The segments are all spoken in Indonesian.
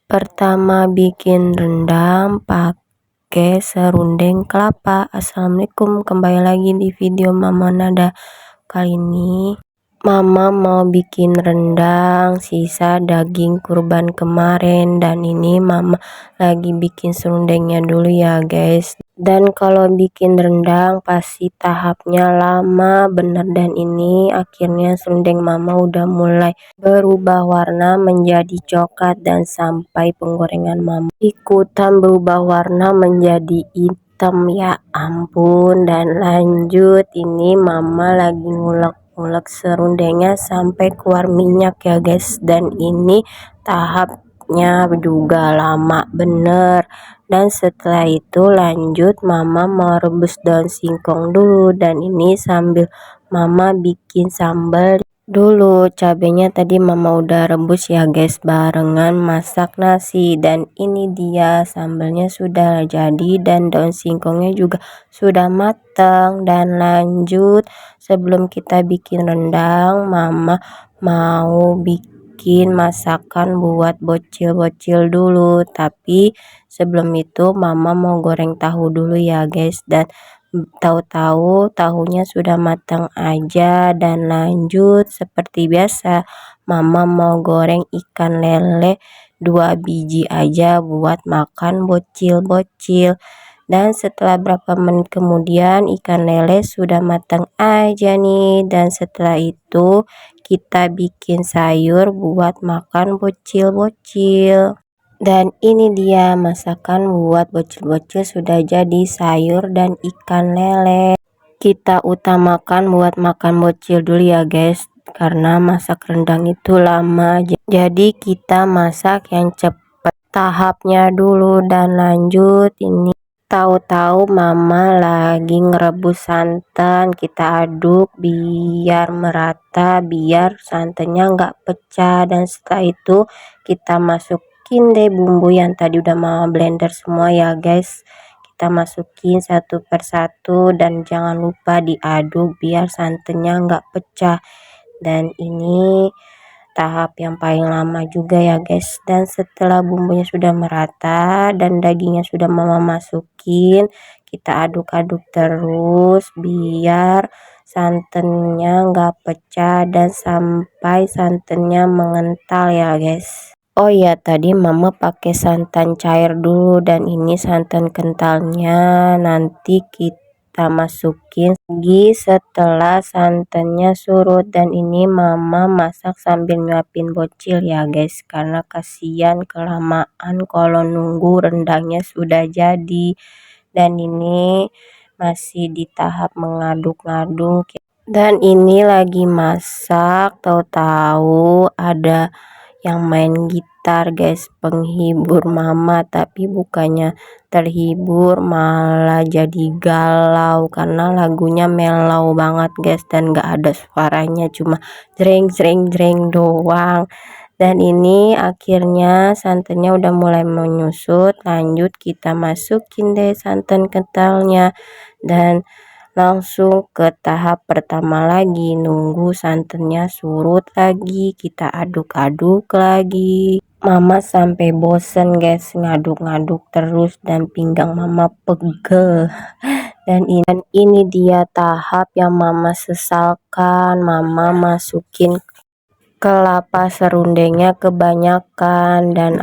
Pertama bikin rendang pakai serundeng kelapa. Assalamualaikum, kembali lagi di video Mama Nada. Kali ini Mama mau bikin rendang sisa daging kurban kemarin, dan ini Mama lagi bikin serundengnya dulu ya guys. Dan kalau bikin rendang pasti tahapnya lama bener, dan ini akhirnya serundeng Mama udah mulai berubah warna menjadi coklat, dan sampai penggorengan Mama ikutan berubah warna menjadi hitam, ya ampun. Dan lanjut ini Mama lagi ngulek serundengnya sampai keluar minyak ya guys, dan ini tahapnya juga lama bener. Dan setelah itu lanjut Mama mau rebus daun singkong dulu, dan ini sambil Mama bikin sambal dulu. Cabenya tadi Mama udah rebus ya guys, barengan masak nasi. Dan ini dia sambalnya sudah jadi, dan daun singkongnya juga sudah matang. Dan lanjut, sebelum kita bikin rendang, Mama mau bikin masakan buat bocil-bocil dulu. Tapi sebelum itu Mama mau goreng tahu dulu ya guys, dan tahu-tahu tahunya sudah matang aja. Dan lanjut seperti biasa Mama mau goreng ikan lele 2 biji aja buat makan bocil-bocil. Dan setelah berapa menit kemudian ikan lele sudah matang aja nih, dan setelah itu kita bikin sayur buat makan bocil-bocil. Dan ini dia masakan buat bocil-bocil sudah jadi, sayur dan ikan lele. Kita utamakan buat makan bocil dulu ya guys, karena masak rendang itu lama, jadi kita masak yang cepat tahapnya dulu. Dan lanjut ini tahu-tahu Mama lagi ngerebus santan, kita aduk biar merata, biar santannya nggak pecah. Dan setelah itu kita masukin deh bumbu yang tadi udah Mama blender semua ya guys, kita masukin satu persatu, dan jangan lupa diaduk biar santannya nggak pecah. Dan ini tahap yang paling lama juga ya guys. Dan setelah bumbunya sudah merata dan dagingnya sudah Mama masukin, kita aduk-aduk terus biar santannya nggak pecah dan sampai santannya mengental ya guys. Oh ya, tadi Mama pakai santan cair dulu, dan ini santan kentalnya nanti kita masukin lagi setelah santannya surut. Dan ini Mama masak sambil nyuapin bocil ya guys, karena kasihan kelamaan kalau nunggu rendangnya sudah jadi. Dan ini masih di tahap mengaduk-aduk, dan ini lagi masak, tahu-tahu ada yang main gitar guys, penghibur Mama. Tapi bukannya terhibur, malah jadi galau karena lagunya mellow banget guys, dan gak ada suaranya, cuma jreng jreng jreng doang. Dan ini akhirnya santannya udah mulai menyusut, lanjut kita masukin deh santan kentalnya, dan langsung ke tahap pertama lagi, nunggu santannya surut lagi, kita aduk-aduk lagi. Mama sampai bosen guys ngaduk-ngaduk terus, dan pinggang Mama pegel. Dan ini dia tahap yang Mama sesalkan, Mama masukin kelapa serundengnya kebanyakan, dan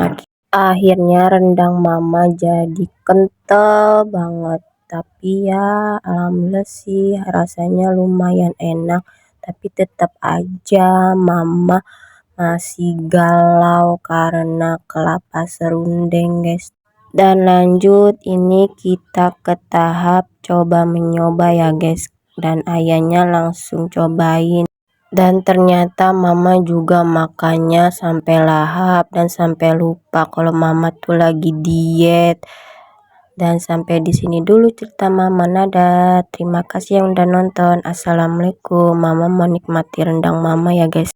akhirnya rendang Mama jadi kental banget. Tapi ya alhamdulillah sih rasanya lumayan enak, tapi tetap aja Mama masih galau karena kelapa serundeng guys. Dan lanjut ini kita ke tahap coba mencoba ya guys, dan ayahnya langsung cobain, dan ternyata Mama juga makannya sampai lahap dan sampai lupa kalau Mama tuh lagi diet. Dan sampai di sini dulu cerita Mama Nada. Terima kasih yang udah nonton. Assalamualaikum. Mama mau nikmati rendang Mama ya guys.